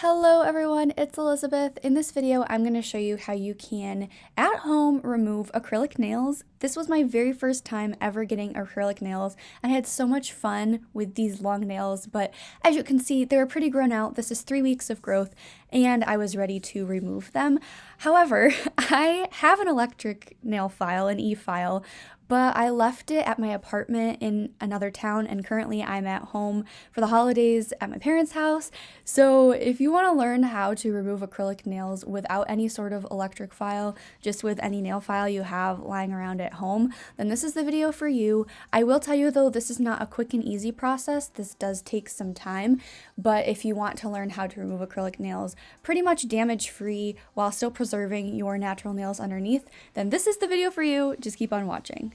Hello everyone, it's Elizabeth. In this video, I'm going to show you how you can, at home, remove acrylic nails. This was my very first time ever getting acrylic nails. I had so much fun with these long nails, but as you can see, they were pretty grown out. This is 3 weeks of growth, and I was ready to remove them. However, I have an electric nail file, an e-file, but I left it at my apartment in another town, and currently I'm at home for the holidays at my parents' house. So if you want to learn how to remove acrylic nails without any sort of electric file, just with any nail file you have lying around at home, then this is the video for you. I will tell you though, this is not a quick and easy process. This does take some time, but if you want to learn how to remove acrylic nails pretty much damage-free while still preserving your natural nails underneath, then this is the video for you. Just keep on watching.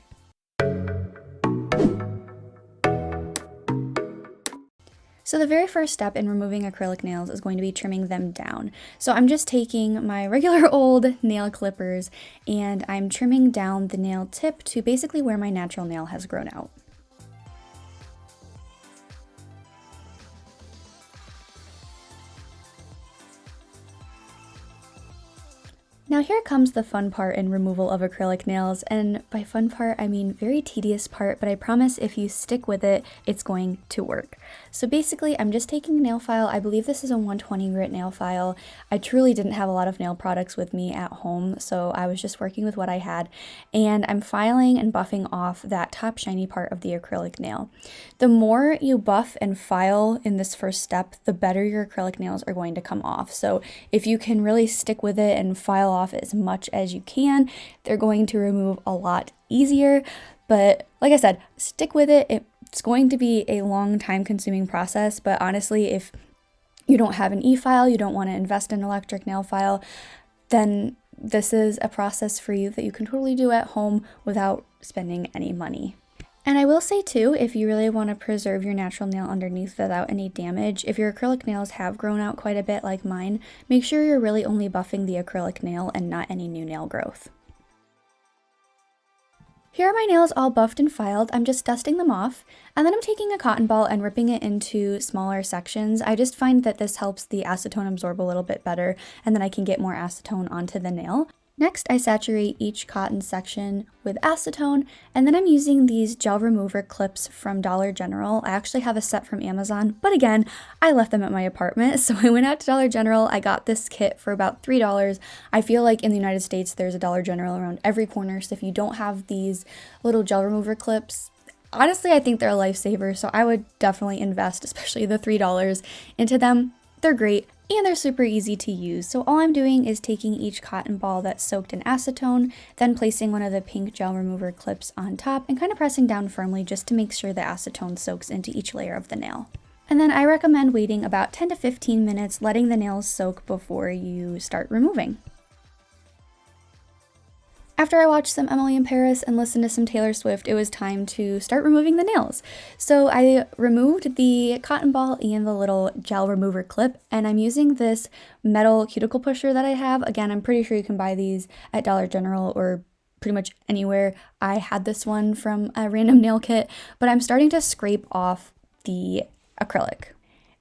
So the very first step in removing acrylic nails is going to be trimming them down. So I'm just taking my regular old nail clippers and I'm trimming down the nail tip to basically where my natural nail has grown out. Now here comes the fun part in removal of acrylic nails, and by fun part I mean very tedious part, but I promise if you stick with it, it's going to work. So basically I'm just taking a nail file. I believe this is a 120 grit nail file. I truly didn't have a lot of nail products with me at home, so I was just working with what I had, and I'm filing and buffing off that top shiny part of the acrylic nail. The more you buff and file in this first step, the better your acrylic nails are going to come off. So if you can really stick with it and file off as much as you can, they're going to remove a lot easier. But like I said, stick with it. It's going to be a long time consuming process, but honestly, if you don't have an e-file, you don't want to invest in an electric nail file, then this is a process for you that you can totally do at home without spending any money. And I will say too, if you really want to preserve your natural nail underneath without any damage, if your acrylic nails have grown out quite a bit like mine, make sure you're really only buffing the acrylic nail and not any new nail growth. Here are my nails all buffed and filed. I'm just dusting them off, and then I'm taking a cotton ball and ripping it into smaller sections. I just find that this helps the acetone absorb a little bit better, and then I can get more acetone onto the nail. Next, I saturate each cotton section with acetone, and then I'm using these gel remover clips from Dollar General. I actually have a set from Amazon, but again, I left them at my apartment, so I went out to Dollar General. I got this kit for about $3. I feel like in the United States, there's a Dollar General around every corner, so if you don't have these little gel remover clips, honestly, I think they're a lifesaver, so I would definitely invest, especially the $3, into them. They're great. And they're super easy to use. So all I'm doing is taking each cotton ball that's soaked in acetone, then placing one of the pink gel remover clips on top and kind of pressing down firmly just to make sure the acetone soaks into each layer of the nail. And then I recommend waiting about 10 to 15 minutes, letting the nails soak before you start removing. After I watched some Emily in Paris and listened to some Taylor Swift, it was time to start removing the nails. So I removed the cotton ball and the little gel remover clip, and I'm using this metal cuticle pusher that I have. Again, I'm pretty sure you can buy these at Dollar General or pretty much anywhere. I had this one from a random nail kit, but I'm starting to scrape off the acrylic.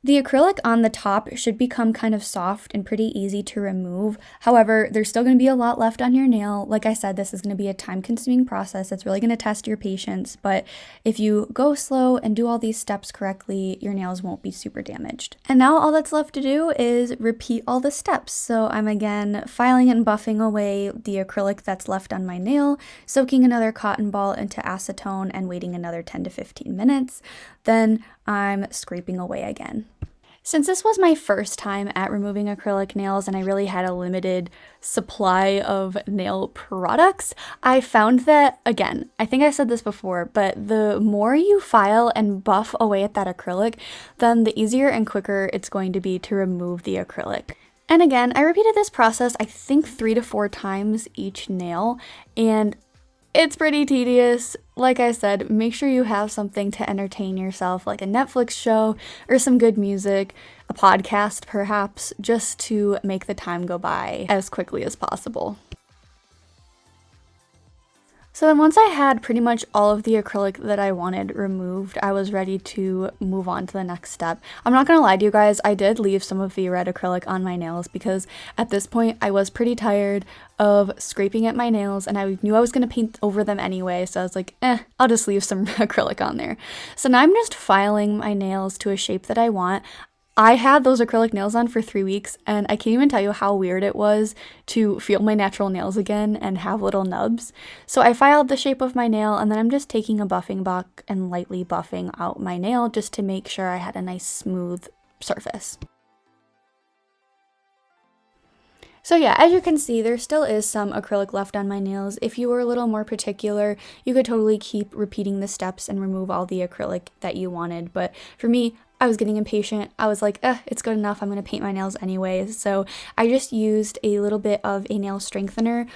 The acrylic on the top should become kind of soft and pretty easy to remove. However, there's still going to be a lot left on your nail. Like I said, this is going to be a time-consuming process. It's really going to test your patience, but if you go slow and do all these steps correctly, your nails won't be super damaged. And now all that's left to do is repeat all the steps. So I'm again filing and buffing away the acrylic that's left on my nail, soaking another cotton ball into acetone and waiting another 10 to 15 minutes. Then I'm scraping away again. Since this was my first time at removing acrylic nails and I really had a limited supply of nail products, I found that, again, I think I said this before, but the more you file and buff away at that acrylic, then the easier and quicker it's going to be to remove the acrylic. And again, I repeated this process, I think 3 to 4 times each nail, and it's pretty tedious. Like I said, make sure you have something to entertain yourself, like a Netflix show or some good music, a podcast perhaps, just to make the time go by as quickly as possible. So then once I had pretty much all of the acrylic that I wanted removed, I was ready to move on to the next step. I'm not gonna lie to you guys, I did leave some of the red acrylic on my nails because at this point I was pretty tired of scraping at my nails and I knew I was gonna paint over them anyway, so I was like, I'll just leave some acrylic on there. So now I'm just filing my nails to a shape that I want. I had those acrylic nails on for 3 weeks, and I can't even tell you how weird it was to feel my natural nails again and have little nubs. So I filed the shape of my nail, and then I'm just taking a buffing buck and lightly buffing out my nail just to make sure I had a nice smooth surface. So yeah, as you can see, there still is some acrylic left on my nails. If you were a little more particular, you could totally keep repeating the steps and remove all the acrylic that you wanted. But for me, I was getting impatient. I was like, it's good enough. I'm going to paint my nails anyways. So I just used a little bit of a nail strengthener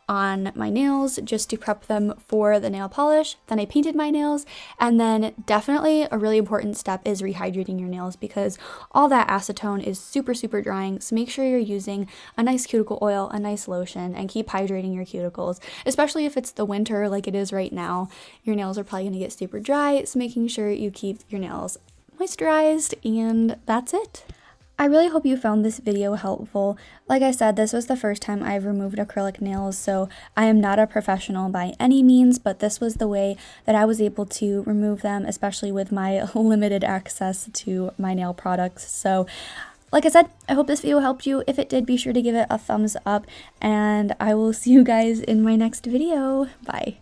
on my nails just to prep them for the nail polish. Then I painted my nails, and then definitely a really important step is rehydrating your nails because all that acetone is super drying. So make sure you're using a nice cuticle oil, a nice lotion, and keep hydrating your cuticles, especially if it's the winter like it is right now. Your nails are probably going to get super dry, so making sure you keep your nails moisturized, and that's it. I really hope you found this video helpful. Like I said, this was the first time I've removed acrylic nails, so I am not a professional by any means, but this was the way that I was able to remove them, especially with my limited access to my nail products. So like I said, I hope this video helped you. If it did, be sure to give it a thumbs up, and I will see you guys in my next video. Bye.